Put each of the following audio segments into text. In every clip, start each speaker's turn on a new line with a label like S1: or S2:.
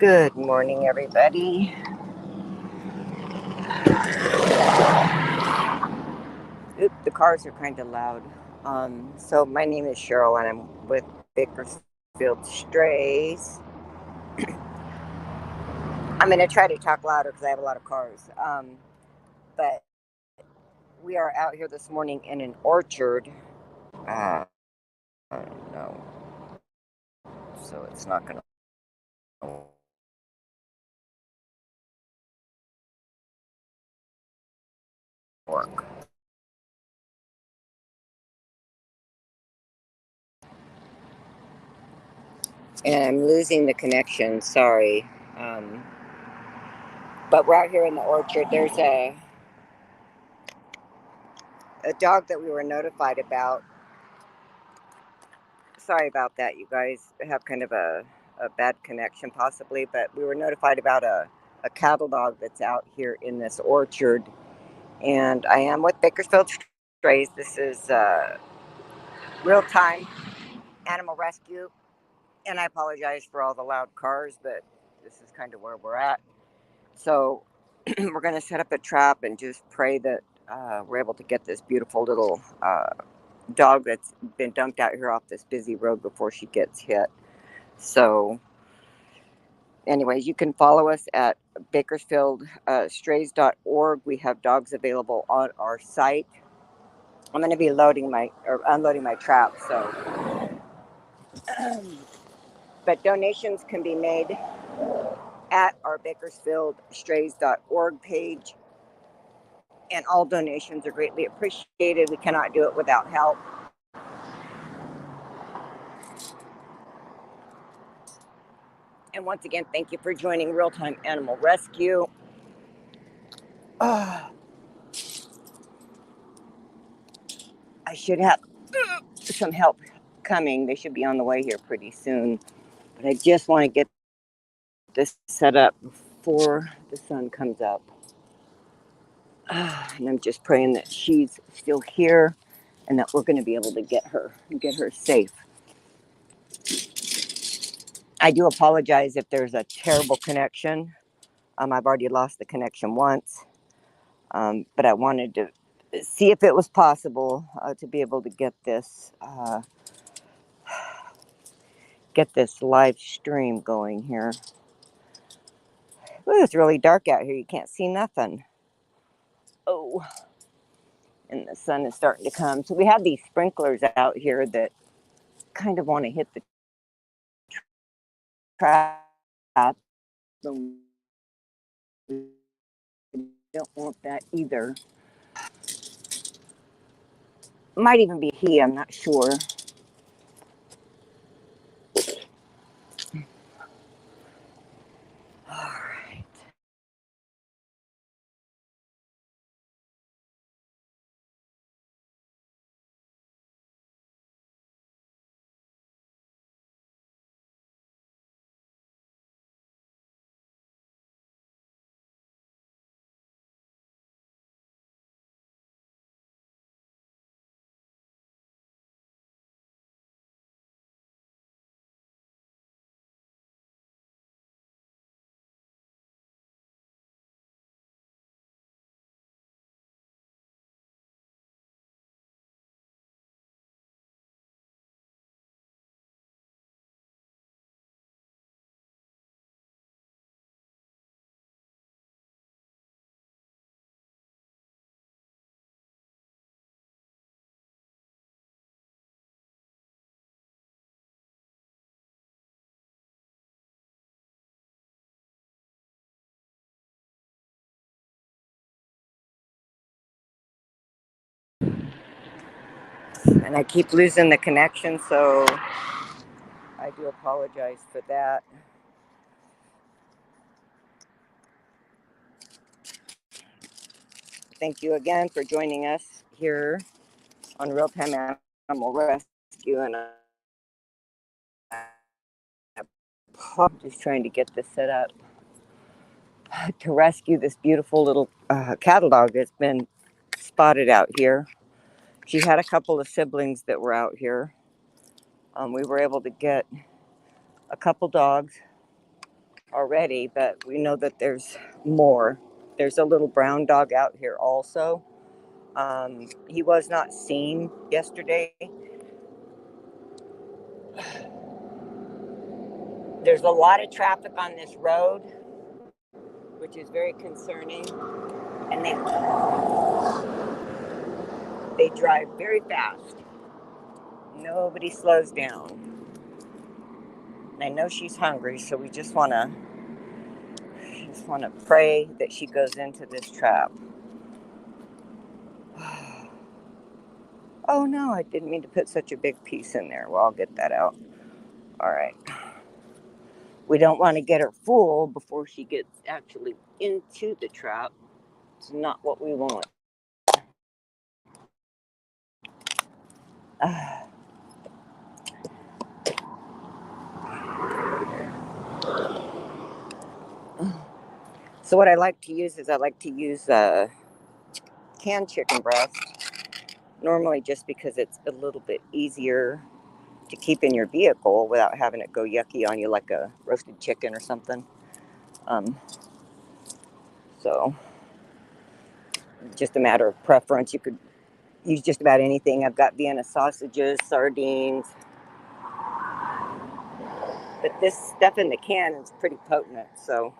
S1: Good morning, everybody. Oop, the cars are kind of loud. So my name is Cheryl, and I'm with Bakersfield Strays. I'm going to try to talk louder because I have a lot of cars. But we are out here this morning in an orchard. No, so it's not going to work. And I'm losing the connection. Sorry. But we're out here in the orchard. There's a dog that we were notified about. Sorry about that, you guys have kind of a bad connection possibly, but we were notified about a cattle dog that's out here in this orchard. And I am with Bakersfield Strays. This is real-time animal rescue. And I apologize for all the loud cars, but this is kind of where we're at. So we're going to set up a trap and just pray that we're able to get this beautiful little dog that's been dumped out here off this busy road before she gets hit. So anyways, you can follow us at Bakersfieldstrays.org. We have dogs available on our site. I'm going to be unloading my trap. So, but donations can be made at our Bakersfieldstrays.org page, and all donations are greatly appreciated. We cannot do it without help. And once again, thank you for joining Real Time Animal Rescue. I should have some help coming. They should be on the way here pretty soon. But I just want to get this set up before the sun comes up. And I'm just praying that she's still here and that we're going to be able to get her safe. I do apologize if there's a terrible connection. I've already lost the connection once. But I wanted to see if it was possible to be able to get this live stream going here. Ooh, it's really dark out here. You can't see nothing. Oh, and the sun is starting to come. So we have these sprinklers out here that kind of want to hit the trap. We don't want that either. Might even be he, I'm not sure. All right. And I keep losing the connection, so I do apologize for that. Thank you again for joining us here on Real Time Animal Rescue. And I'm just trying to get this set up to rescue this beautiful little cattle dog that's been spotted out here. She had a couple of siblings that were out here. We were able to get a couple dogs already, but we know that there's more. There's a little brown dog out here also. He was not seen yesterday. There's a lot of traffic on this road, which is very concerning. And they drive very fast. Nobody slows down. And I know she's hungry, so we just want to pray that she goes into this trap. Oh no, I didn't mean to put such a big piece in there. Well, I'll get that out. All right. We don't want to get her full before she gets actually into the trap. It's not what we want. So what I like to use is canned chicken breast. Normally just because it's a little bit easier to keep in your vehicle without having it go yucky on you like a roasted chicken or something. So just a matter of preference. You could use just about anything. I've got Vienna sausages, sardines, but this stuff in the can is pretty potent. So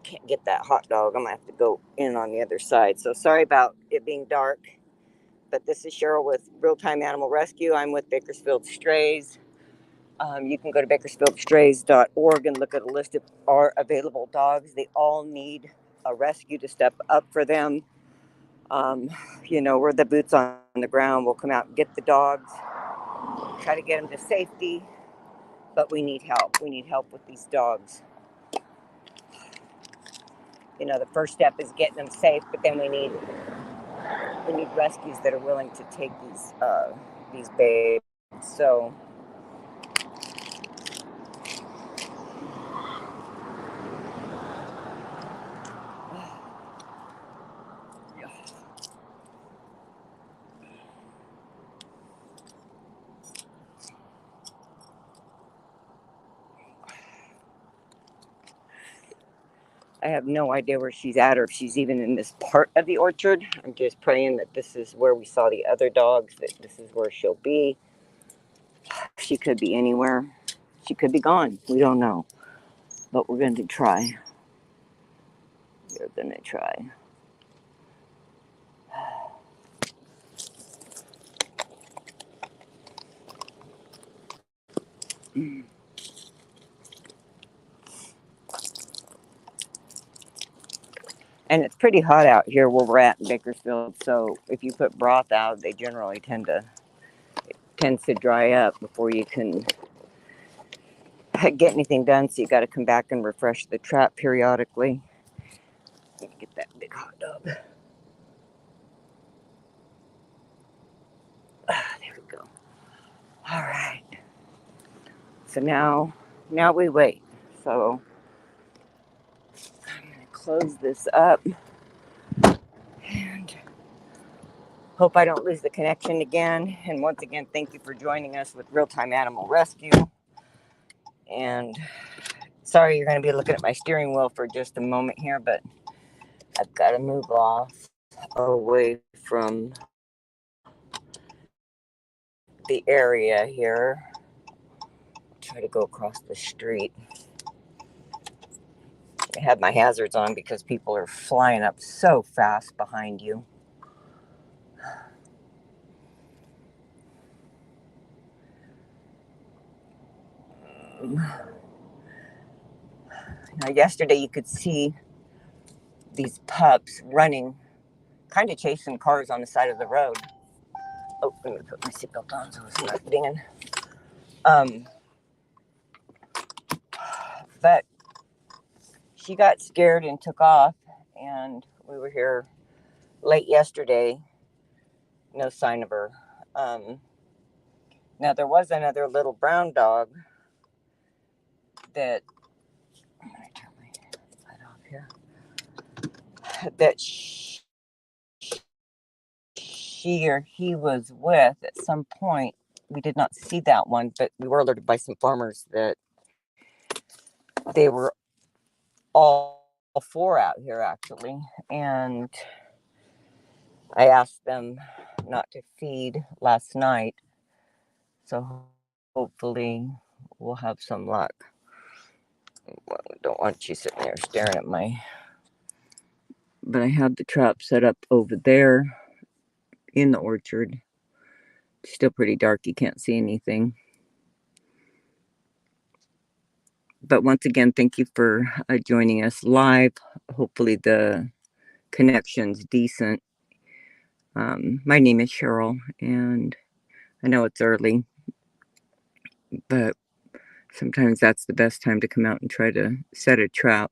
S1: can't get that hot dog. I'm gonna have to go in on the other side. So sorry about it being dark, but this is Cheryl with Real Time Animal Rescue. I'm with Bakersfield Strays. You can go to bakersfieldstrays.org and look at a list of our available dogs. They all need a rescue to step up for them. We're the boots on the ground. We'll come out and get the dogs, try to get them to safety, but we need help. We need help with these dogs. The first step is getting them safe, but then we need rescues that are willing to take these babes. So I have no idea where she's at or if she's even in this part of the orchard. I'm just praying that this is where we saw the other dogs, that this is where she'll be. She could be anywhere. She could be gone. We don't know. But we're going to try. We're going to try. And it's pretty hot out here where we're at in Bakersfield. So if you put broth out, they generally tends to dry up before you can get anything done. So you got to come back and refresh the trap periodically. Let me get that big hot dog. There we go. All right. So now we wait. So I'm going to close this up and hope I don't lose the connection again. And once again, thank you for joining us with Real Time Animal Rescue. And sorry you're going to be looking at my steering wheel for just a moment here, but I've got to move off away from the area here. Try to go across the street. I have my hazards on because people are flying up so fast behind you. Now, yesterday you could see these pups running, kind of chasing cars on the side of the road. Oh, let me put my seatbelt on so it's not dinging. But she got scared and took off, and we were here late yesterday. No sign of her. Now there was another little brown dog that, I'm gonna turn my light off here, that she or he was with at some point we did not see that one, but we were alerted by some farmers that they were all four out here actually. And I asked them not to feed last night, so hopefully we'll have some luck. Well, I don't want you sitting there staring at my. But I have the trap set up over there in the orchard. It's still pretty dark, you can't see anything. But once again, thank you for joining us live. Hopefully the connection's decent. My name is Cheryl, and I know it's early, but sometimes that's the best time to come out and try to set a trap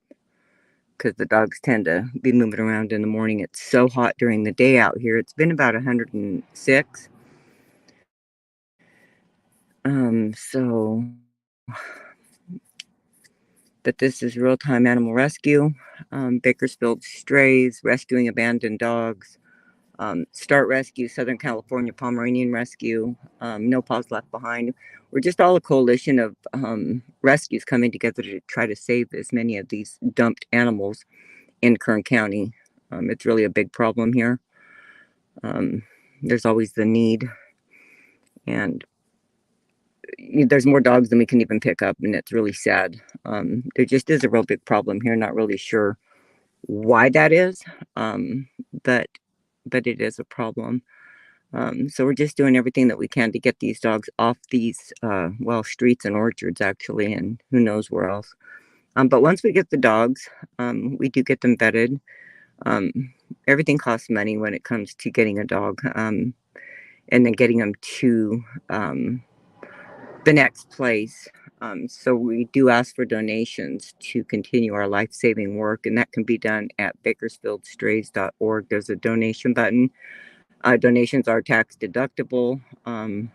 S1: because the dogs tend to be moving around in the morning. It's so hot during the day out here. It's been about 106. So, but this is real time animal rescue. Bakersfield Strays, rescuing abandoned dogs. Start Rescue, Southern California Pomeranian Rescue, No Paws Left Behind. We're just all a coalition of rescues coming together to try to save as many of these dumped animals in Kern County. It's really a big problem here. There's always the need, and there's more dogs than we can even pick up, and it's really sad. There just is a real big problem here. Not really sure why that is, but it is a problem. So we're just doing everything that we can to get these dogs off these, streets and orchards, actually, and who knows where else. But once we get the dogs, we do get them vetted. Everything costs money when it comes to getting a dog, and then getting them to the next place. So we do ask for donations to continue our life-saving work, and that can be done at Bakersfieldstrays.org. There's a donation button. Donations are tax deductible. And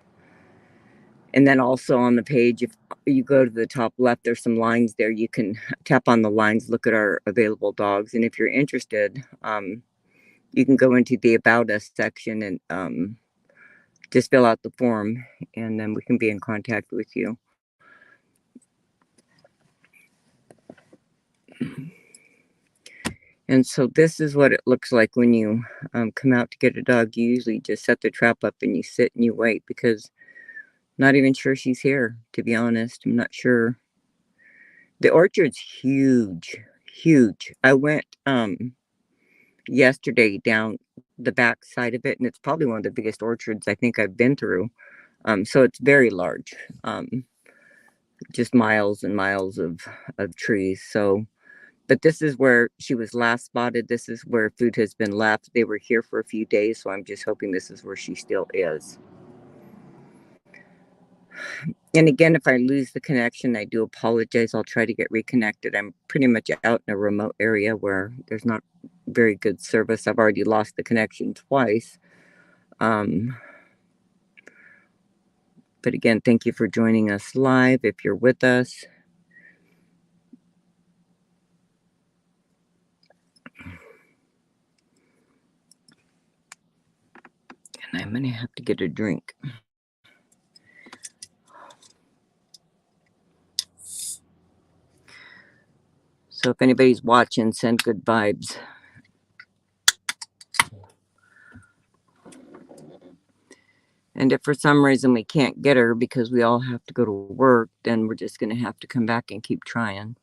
S1: then also on the page, if you go to the top left, there's some lines there. You can tap on the lines, look at our available dogs. And if you're interested, you can go into the About Us section and just fill out the form, and then we can be in contact with you. And so this is what it looks like when you come out to get a dog. You usually just set the trap up and you sit and you wait, because not even sure she's here, to be honest. I'm not sure. The orchard's huge, huge. I went yesterday down the back side of it, and it's probably one of the biggest orchards I think I've been through. So it's very large, just miles and miles of trees. So, but this is where she was last spotted. This is where food has been left. They were here for a few days, so I'm just hoping this is where she still is. And again, if I lose the connection, I do apologize. I'll try to get reconnected. I'm pretty much out in a remote area where there's not very good service. I've already lost the connection twice. But again, thank you for joining us live if you're with us. And I'm going to have to get a drink. So if anybody's watching, send good vibes. And if for some reason we can't get her because we all have to go to work, then we're just going to have to come back and keep trying.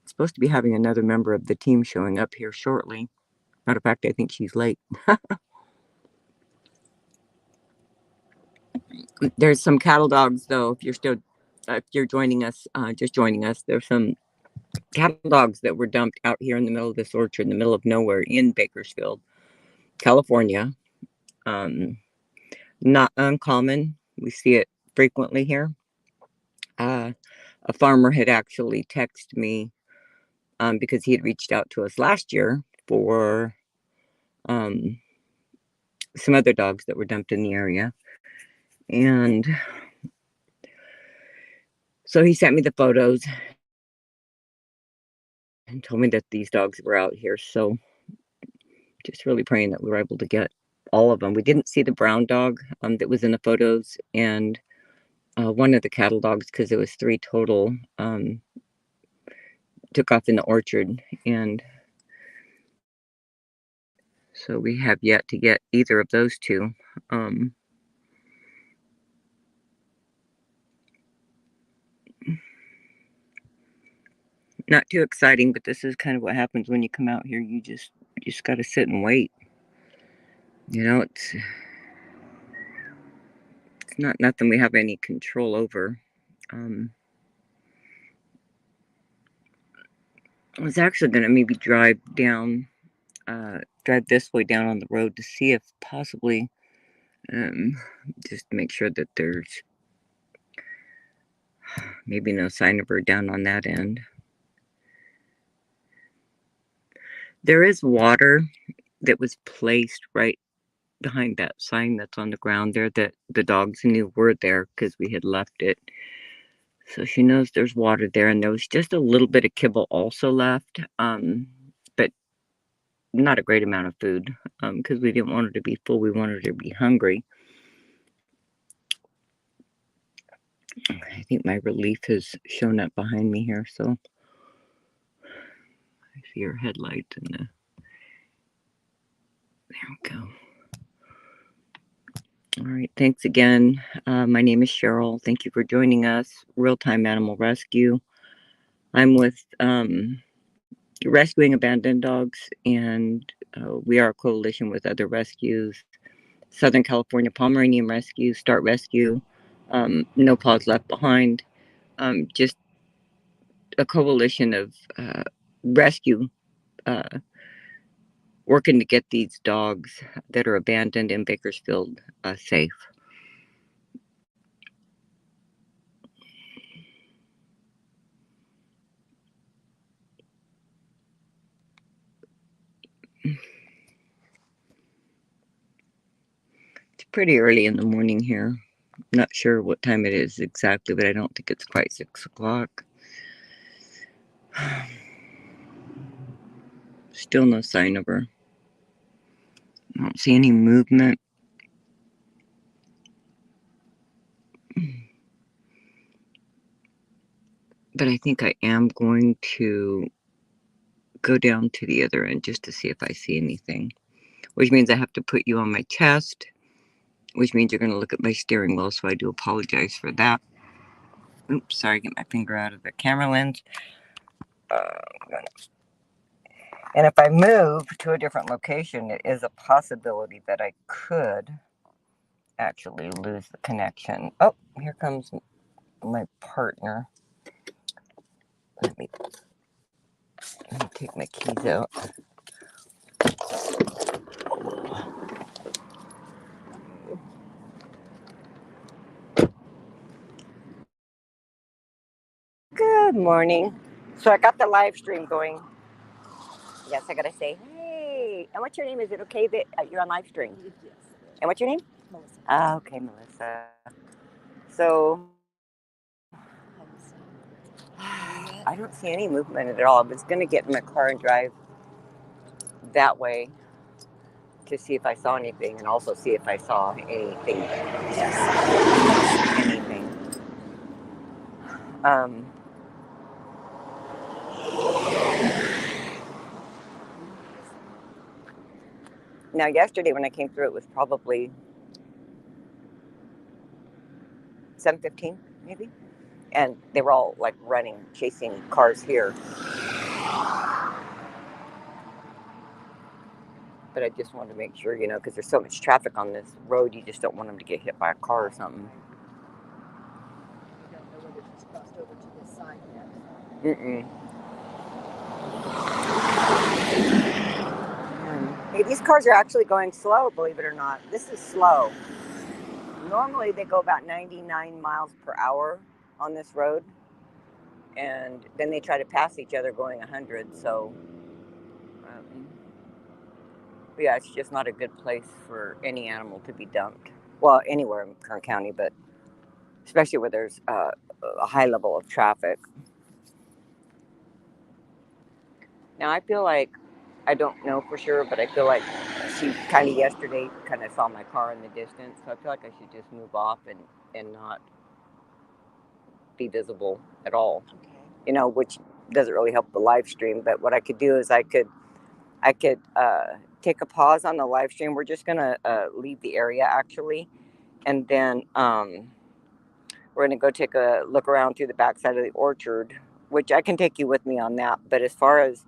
S1: Supposed to be having another member of the team showing up here shortly. Matter of fact, I think she's late. There's some cattle dogs, though. If you're joining us, just joining us, there's some cattle dogs that were dumped out here in the middle of this orchard, in the middle of nowhere in Bakersfield, California. Not uncommon. We see it frequently here. A farmer had actually texted me because he had reached out to us last year for some other dogs that were dumped in the area. And so he sent me the photos and told me that these dogs were out here. So just really praying that we were able to get all of them. We didn't see the brown dog that was in the photos, and one of the cattle dogs, because there was 3 total, took off in the orchard, and so we have yet to get either of those 2. Um, Not too exciting, but this is kind of what happens when you come out here. You just got to sit and wait. It's not nothing we have any control over. Um, I was actually going to maybe drive this way down on the road to see if possibly, um, just make sure that there's maybe no sign of her down on that end. There is water that was placed right behind that sign that's on the ground there that the dogs knew were there because we had left it. So she knows there's water there, and there was just a little bit of kibble also left, but not a great amount of food, because we didn't want her to be full. We wanted her to be hungry. I think my relief has shown up behind me here, so I see her headlights and there we go. All right, thanks again. My name is Cheryl. Thank you for joining us. Real-time animal rescue. I'm with rescuing abandoned dogs, and we are a coalition with other rescues. Southern California Pomeranian Rescue, Start Rescue, No Paws Left Behind. Just a coalition of rescue working to get these dogs that are abandoned in Bakersfield safe. It's pretty early in the morning here. Not sure what time it is exactly, but I don't think it's quite 6 o'clock. Still no sign of her. I don't see any movement. But I think I am going to go down to the other end just to see if I see anything. Which means I have to put you on my chest, which means you're going to look at my steering wheel, so I do apologize for that. Oops, sorry, get my finger out of the camera lens. And if I move to a different location, it is a possibility that I could actually lose the connection. Oh, here comes my partner. Let me take my keys out. Good morning. So I got the live stream going. Yes, I gotta say, hey. And what's your name? Is it okay that you're on live stream? Yes. And what's your name? Melissa. Okay, Melissa. So I don't see any movement at all. I was gonna get in my car and drive that way to see if I saw anything, and also see if I saw anything. Yes. Anything. Now, yesterday when I came through, it was probably 7:15, maybe, and they were all like running, chasing cars here. But I just wanted to make sure, because there's so much traffic on this road, you just don't want them to get hit by a car or something. You don't know whether she's crossed over to this side yet. Hey, these cars are actually going slow, believe it or not. This is slow. Normally they go about 99 miles per hour on this road, and then they try to pass each other going 100. So, yeah, it's just not a good place for any animal to be dumped. Well, anywhere in Kern County, but especially where there's a high level of traffic. Now, I feel like I don't know for sure, but I feel like she kind of yesterday kind of saw my car in the distance. So I feel like I should just move off and not be visible at all.
S2: Okay.
S1: Which doesn't really help the live stream. But what I could do is I could take a pause on the live stream. We're just gonna leave the area actually, and then we're gonna go take a look around through the backside of the orchard, which I can take you with me on that. But as far as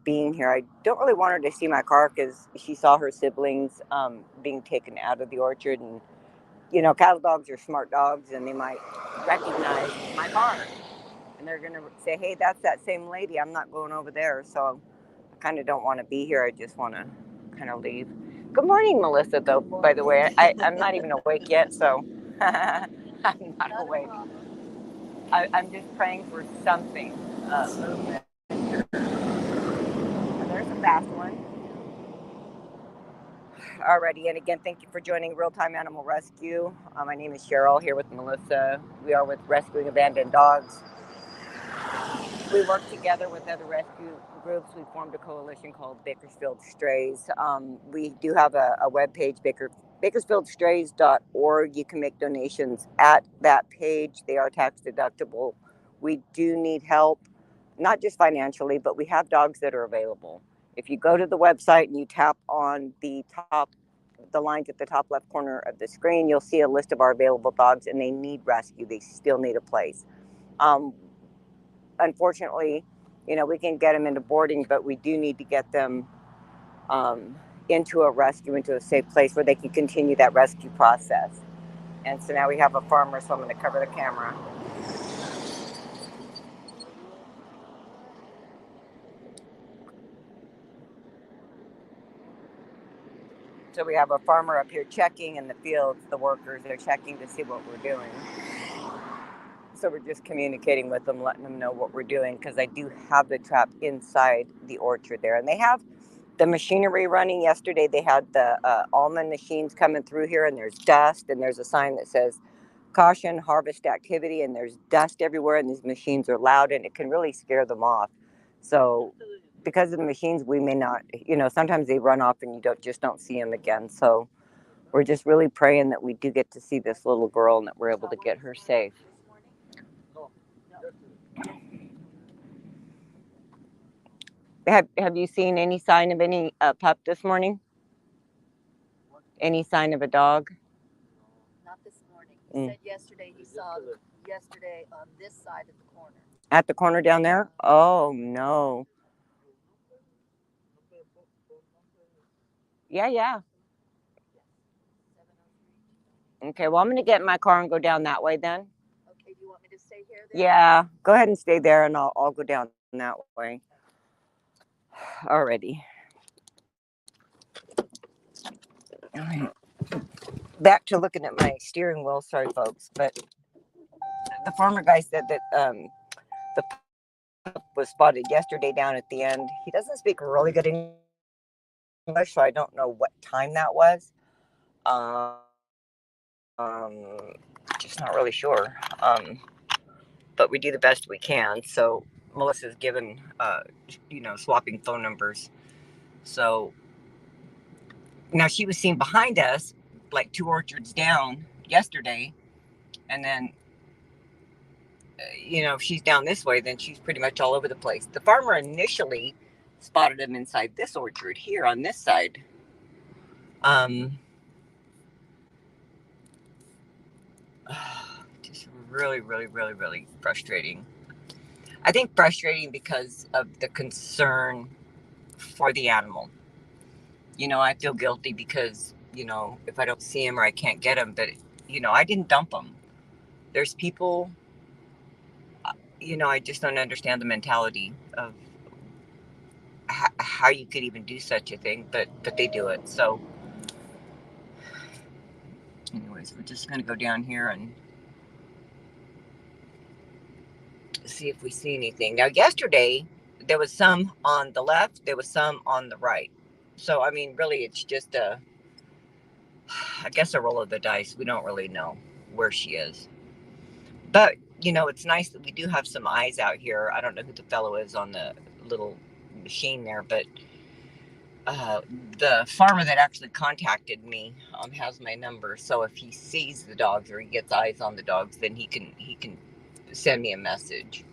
S1: being here, I don't really want her to see my car because she saw her siblings being taken out of the orchard, and cattle dogs are smart dogs, and they might recognize my car, and they're gonna say, "Hey, that's that same lady. I'm not going over there." So I kind of don't want to be here. I just want to kind of leave. Good morning, Melissa. Though, by the way, I'm not even awake yet, so I'm not awake. I'm just praying for something. Movement. There's a fast one. Alrighty, and again, thank you for joining Real Time Animal Rescue. My name is Cheryl, here with Melissa. We are with Rescuing Abandoned Dogs. We work together with other rescue groups. We formed a coalition called Bakersfield Strays. We do have a webpage, bakersfieldstrays.org. You can make donations at that page. They are tax deductible. We do need help, not just financially, but we have dogs that are available. If you go to the website and you tap on the lines at the top left corner of the screen, you'll see a list of our available dogs, and they need rescue. They still need a place. Unfortunately, we can get them into boarding, but we do need to get them into a rescue, into a safe place where they can continue that rescue process. And so now we have a farmer, so I'm going to cover the camera. So we have a farmer up here checking in the fields. The workers are checking to see what we're doing. So we're just communicating with them, letting them know what we're doing, because I do have the trap inside the orchard there. And they have the machinery running. Yesterday they had the almond machines coming through here, and there's dust, and there's a sign that says caution harvest activity, and there's dust everywhere, and these machines are loud, and it can really scare them off. So because of the machines, we may not, sometimes they run off and you just don't see them again. So we're just really praying that we do get to see this little girl and that we're able to get her safe. Have you seen any sign of any pup this morning? Any sign of a dog?
S2: Not this morning. He said yesterday he saw yesterday on this side of the corner.
S1: At the corner down there? Oh no. Yeah, yeah. Okay, well, I'm going to get in my car and go down that way then.
S2: Okay, do you want me to stay here then?
S1: Yeah, go ahead and stay there, and I'll go down that way. Alrighty. All right. Back to looking at my steering wheel. Sorry, folks, but the farmer guy said that the pup was spotted yesterday down at the end. He doesn't speak really good English, so I don't know what time that was. Just not really sure. But we do the best we can. So Melissa's given, swapping phone numbers. So now she was seen behind us, like 2 orchards down yesterday, and then if she's down this way, then she's pretty much all over the place. The farmer initially spotted him inside this orchard here on this side. Just really, really, really, really frustrating. I think frustrating because of the concern for the animal. I feel guilty because, if I don't see him or I can't get him, but, I didn't dump him. There's people, I just don't understand the mentality of how you could even do such a thing, but they do it. So, anyways, we're just going to go down here and see if we see anything. Now, yesterday, there was some on the left, there was some on the right. So, I mean, really, it's just I guess a roll of the dice. We don't really know where she is. But, it's nice that we do have some eyes out here. I don't know who the fellow is on the little machine there, but uh, the farmer that actually contacted me has my number. So if he sees the dogs or he gets eyes on the dogs, then he can send me a message.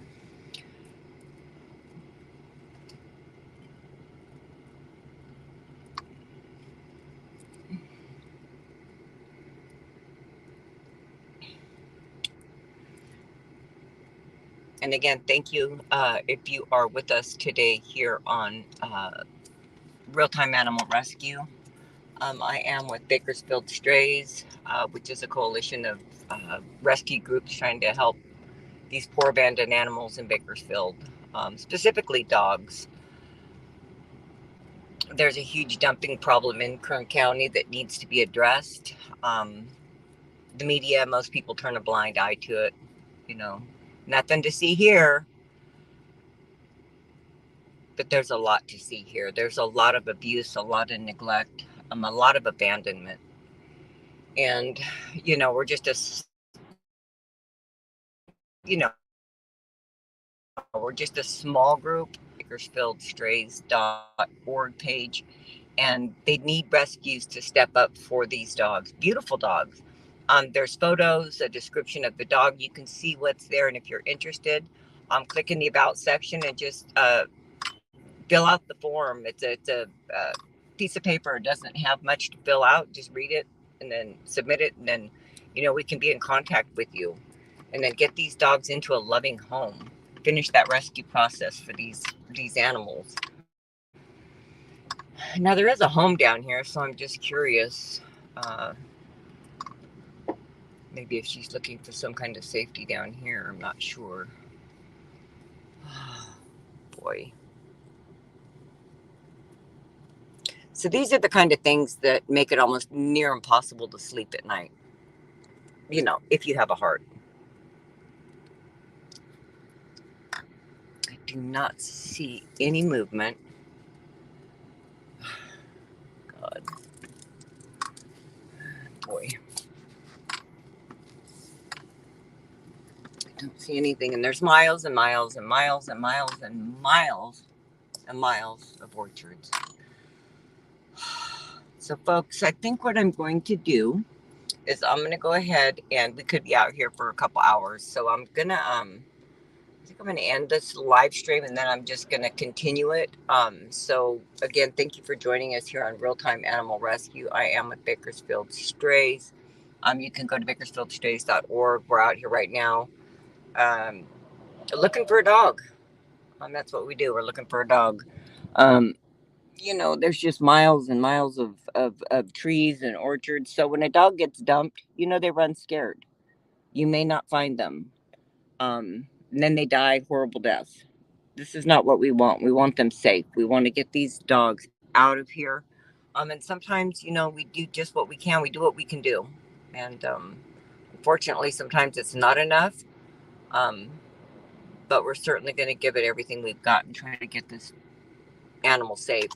S1: And again, thank you if you are with us today here on Real Time Animal Rescue. I am with Bakersfield Strays, which is a coalition of rescue groups trying to help these poor abandoned animals in Bakersfield, specifically dogs. There's a huge dumping problem in Kern County that needs to be addressed. Um, the media, most people turn a blind eye to it. You know, nothing to see here, but there's a lot to see here. There's a lot of abuse, a lot of neglect, a lot of abandonment. And, we're just we're just a small group. Bakersfieldstrays.org page, and they need rescues to step up for these dogs. Beautiful dogs. There's photos, a description of the dog. You can see what's there, and if you're interested, click in the About section and just fill out the form. It's a piece of paper. It doesn't have much to fill out. Just read it and then submit it, and then we can be in contact with you, and then get these dogs into a loving home. Finish that rescue process for these animals. Now there is a home down here, so I'm just curious. Uh, Maybe if she's looking for some kind of safety down here, I'm not sure. Boy. So these are the kind of things that make it almost near impossible to sleep at night. If you have a heart. I do not see any movement. God. Boy. I don't see anything. And there's miles and miles and miles and miles and miles and miles of orchards. So, folks, I think what I'm going to do is I'm going to go ahead, and we could be out here for a couple hours. So I'm going to, I think I'm going to end this live stream, and then I'm just going to continue it. So again, thank you for joining us here on Real Time Animal Rescue. I am with Bakersfield Strays. You can go to bakersfieldstrays.org. We're out here right now, looking for a dog. That's what we do. We're looking for a dog. Um, there's just miles and miles of trees and orchards. So when a dog gets dumped, they run scared. You may not find them. And then they die horrible deaths. This is not what we want. We want them safe. We want to get these dogs out of here. And sometimes, we do just what we can. We do what we can do. And unfortunately, sometimes it's not enough. Um, but we're certainly going to give it everything we've got and try to get this animal safe.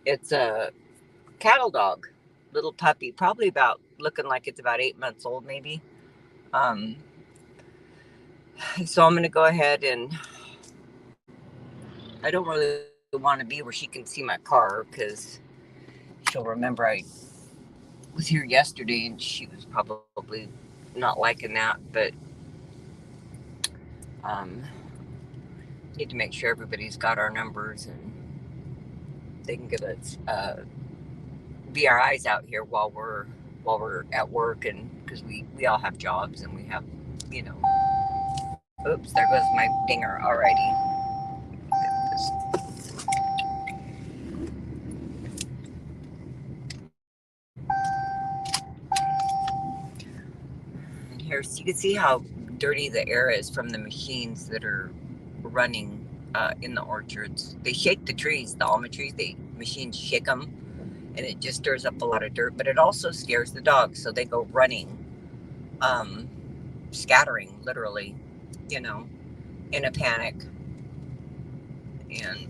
S1: It's a cattle dog, little puppy, probably about looking like it's about 8 months old, maybe. Um, so I'm going to go ahead, and I don't really want to be where she can see my car, because she'll remember I was here yesterday and she was probably not liking that. But um, need to make sure everybody's got our numbers and they can give us VRIs out here while we're at work, and because we all have jobs and we have, you know. Oops, there goes my dinger already. And here, so you can see how dirty the air is from the machines that are running in the orchards. They shake the trees, the almond trees. The machines shake them, and it just stirs up a lot of dirt. But it also scares the dogs, so they go running, scattering, literally, in a panic. And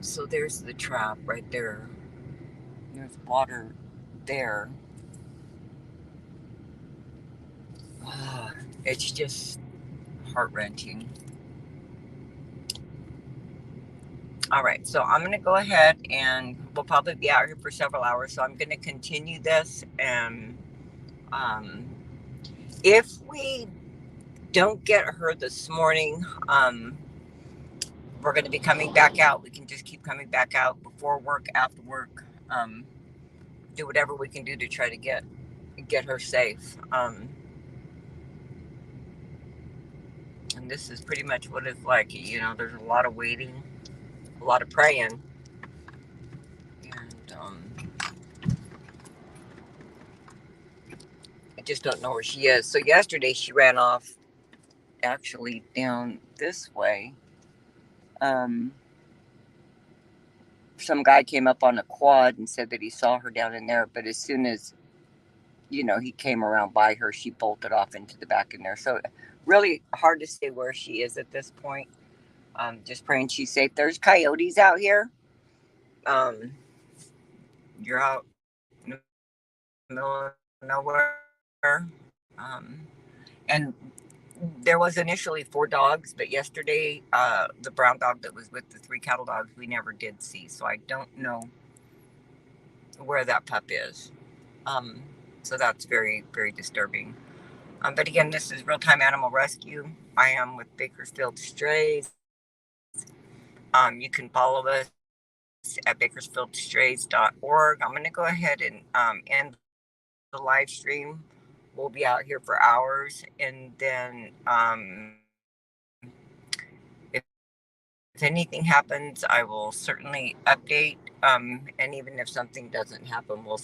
S1: so there's the trap right there. There's water there. It's just heart-wrenching. All right, so I'm going to go ahead and we'll probably be out here for several hours. So I'm going to continue this. And um, if we don't get her this morning, we're going to be coming back out. We can just keep coming back out before work, after work, do whatever we can do to try to get her safe. And this is pretty much what it's like. You know, there's a lot of waiting, a lot of praying, and I just don't know where she is. So yesterday she ran off, actually down this way. Um, some guy came up on a quad and said that he saw her down in there, but as soon as he came around by her, she bolted off into the back in there. So really hard to say where she is at this point. Just praying she's safe. There's coyotes out here. Um, you're out in the middle of nowhere. And there was initially 4 dogs, but yesterday, the brown dog that was with the 3 cattle dogs, we never did see. So I don't know where that pup is. Um, so that's very, very disturbing. But again, this is Real Time Animal Rescue. I am with Bakersfield Strays. You can follow us at bakersfieldstrays.org. I'm going to go ahead and end the live stream. We'll be out here for hours, and then if anything happens, I will certainly update. And even if something doesn't happen, we'll